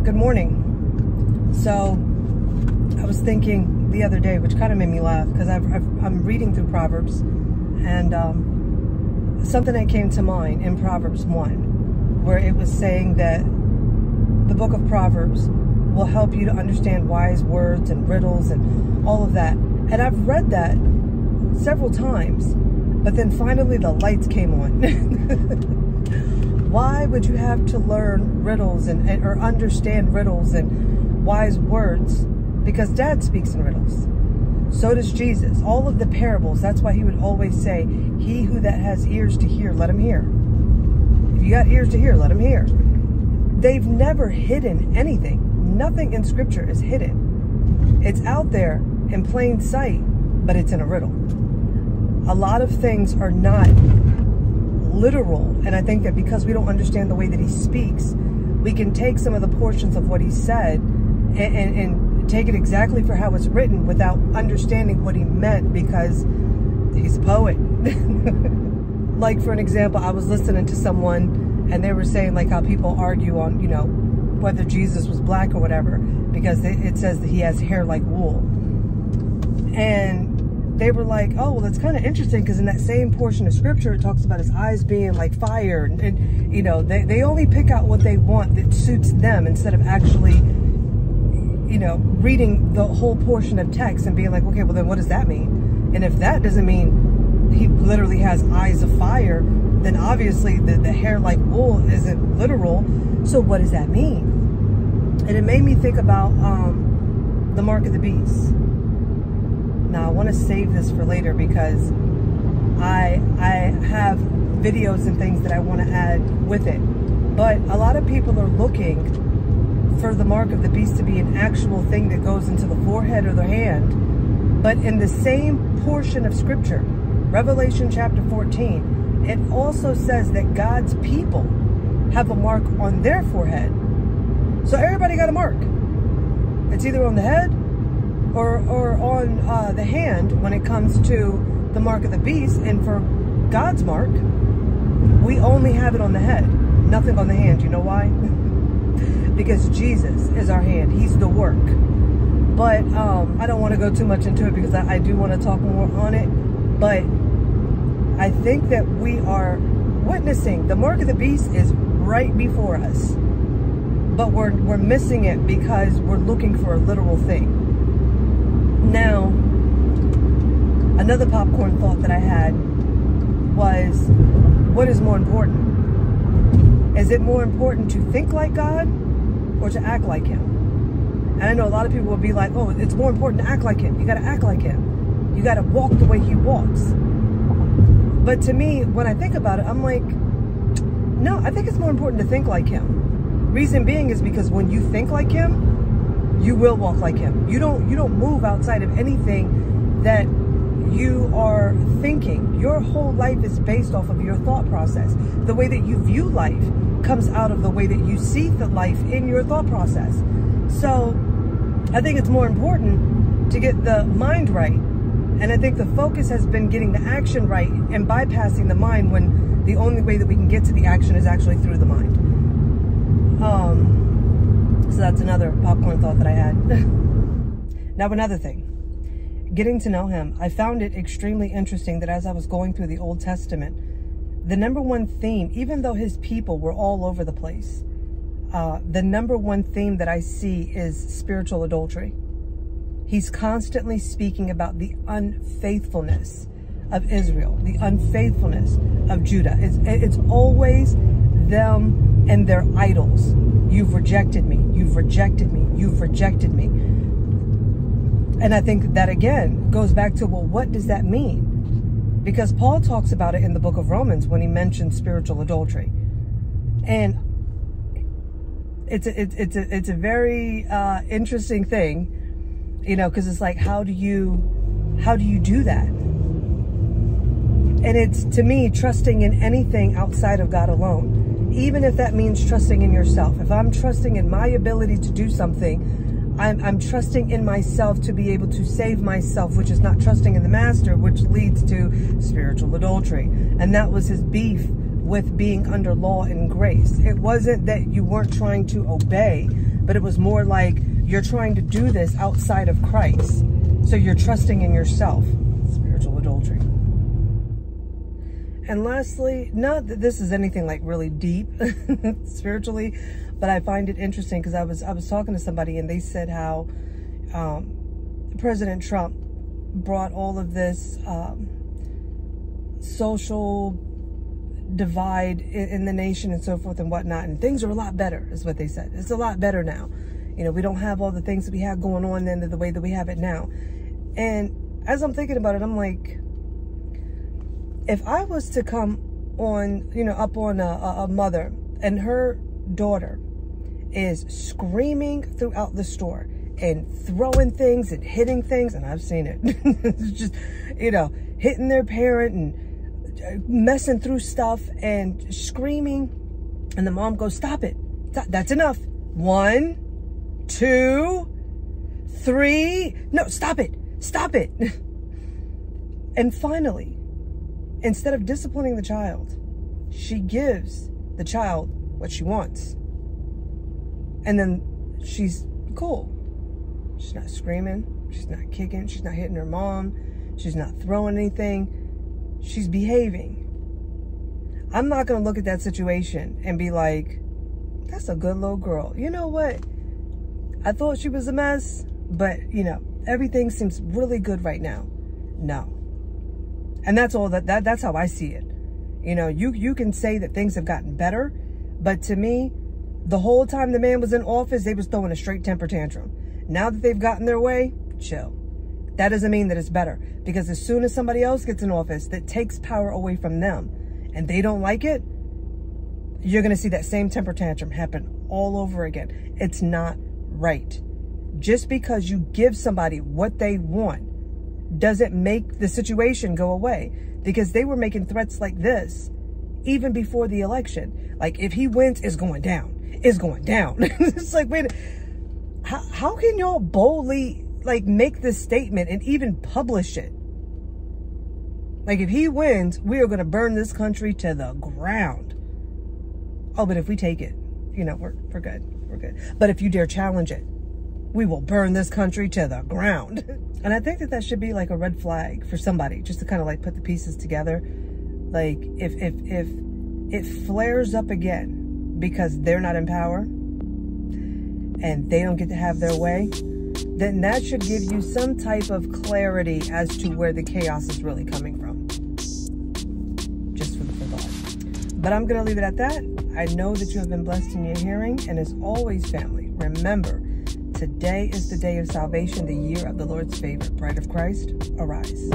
Good morning. So I was thinking the other day, which kind of made me laugh, because I'm reading through Proverbs, and something that came to mind in Proverbs 1, where it was saying that the book of Proverbs will help you to understand wise words and riddles and all of that. And I've read that several times, but then finally the lights came on. Why would you have to learn riddles or understand riddles and wise words? Because Dad speaks in riddles. So does Jesus. All of the parables, that's why he would always say, he who that has ears to hear, let him hear. If you got ears to hear, let him hear. They've never hidden anything. Nothing in Scripture is hidden. It's out there in plain sight, but it's in a riddle. A lot of things are not literal, and I think that because we don't understand the way that he speaks, we can take some of the portions of what he said and take it exactly for how it's written without understanding what he meant, because he's a poet. Like, for an example, I was listening to someone and they were saying like how people argue on, you know, whether Jesus was black or whatever, because it says that he has hair like wool. And they were like, oh, well, that's kind of interesting, because in that same portion of Scripture, it talks about his eyes being like fire. And you know, they only pick out what they want that suits them, instead of actually, you know, reading the whole portion of text and being like, okay, well, then what does that mean? And if that doesn't mean he literally has eyes of fire, then obviously the hair like wool isn't literal. So what does that mean? And it made me think about the mark of the beast. Now, I want to save this for later, because I have videos and things that I want to add with it. But a lot of people are looking for the mark of the beast to be an actual thing that goes into the forehead or the hand. But in the same portion of Scripture, Revelation chapter 14, it also says that God's people have a mark on their forehead. So everybody got a mark. It's either on the head or on the hand when it comes to the mark of the beast. And for God's mark, we only have it on the head, nothing on the hand. You know why? Because Jesus is our hand. He's the work. But I don't want to go too much into it, because I do want to talk more on it. But I think that we are witnessing the mark of the beast is right before us, but we're missing it because we're looking for a literal thing. Now, another popcorn thought that I had was, what is more important? Is it more important to think like God or to act like him? And I know a lot of people will be like, oh, it's more important to act like him. You got to act like him. You got to walk the way he walks. But to me, when I think about it, I'm like, no, I think it's more important to think like him. Reason being is because when you think like him, you will walk like him. You don't move outside of anything that you are thinking. Your whole life is based off of your thought process. The way that you view life comes out of the way that you see the life in your thought process. So I think it's more important to get the mind right. And I think the focus has been getting the action right and bypassing the mind, when the only way that we can get to the action is actually through the mind. So that's another popcorn thought that I had. Now, another thing, getting to know him, I found it extremely interesting that as I was going through the Old Testament, the number one theme, even though his people were all over the place, the number one theme that I see is spiritual adultery. He's constantly speaking about the unfaithfulness of Israel, the unfaithfulness of Judah. It's always them and their idols. You've rejected me. You've rejected me. You've rejected me. And I think that, again, goes back to, well, what does that mean? Because Paul talks about it in the book of Romans when he mentions spiritual adultery. And it's a very interesting thing, you know, because it's like, how do you do that? And it's, to me, trusting in anything outside of God alone. Even if that means trusting in yourself. If I'm trusting in my ability to do something, I'm trusting in myself to be able to save myself, which is not trusting in the master, which leads to spiritual adultery. And that was his beef with being under law and grace. It wasn't that you weren't trying to obey, but it was more like you're trying to do this outside of Christ. So you're trusting in yourself. Spiritual adultery. And lastly, not that this is anything like really deep spiritually, but I find it interesting because I was talking to somebody and they said how President Trump brought all of this social divide in the nation and so forth and whatnot, and things are a lot better, is what they said. It's a lot better now. You know, we don't have all the things that we had going on then the way that we have it now. And as I'm thinking about it, I'm like, if I was to come on, you know, up on a mother and her daughter is screaming throughout the store and throwing things and hitting things, and I've seen it, it's just, you know, hitting their parent and messing through stuff and screaming, and the mom goes, stop it, that's enough. 1, 2, 3, no, stop it. And finally, instead of disciplining the child, she gives the child what she wants. And then she's cool. She's not screaming. She's not kicking. She's not hitting her mom. She's not throwing anything. She's behaving. I'm not going to look at that situation and be like, that's a good little girl. You know what? I thought she was a mess, but, you know, everything seems really good right now. No. And that's all that's how I see it. You know, you can say that things have gotten better, but to me, the whole time the man was in office, they was throwing a straight temper tantrum. Now that they've gotten their way, chill. That doesn't mean that it's better, because as soon as somebody else gets in office that takes power away from them and they don't like it, you're going to see that same temper tantrum happen all over again. It's not right. Just because you give somebody what they want doesn't make the situation go away, because they were making threats like this even before the election. Like, if he wins, it's going down. It's going down. It's like, wait, how can y'all boldly, like, make this statement and even publish it? Like, if he wins, we are going to burn this country to the ground. Oh, but if we take it, you know, we're good. We're good. But if you dare challenge it, we will burn this country to the ground. And I think that should be like a red flag for somebody, just to kind of like put the pieces together. Like, if it flares up again because they're not in power and they don't get to have their way, then that should give you some type of clarity as to where the chaos is really coming from. Just for the thought. But I'm going to leave it at that. I know that you have been blessed in your hearing. And as always, family, remember, today is the day of salvation, the year of the Lord's favor. Bride of Christ, arise.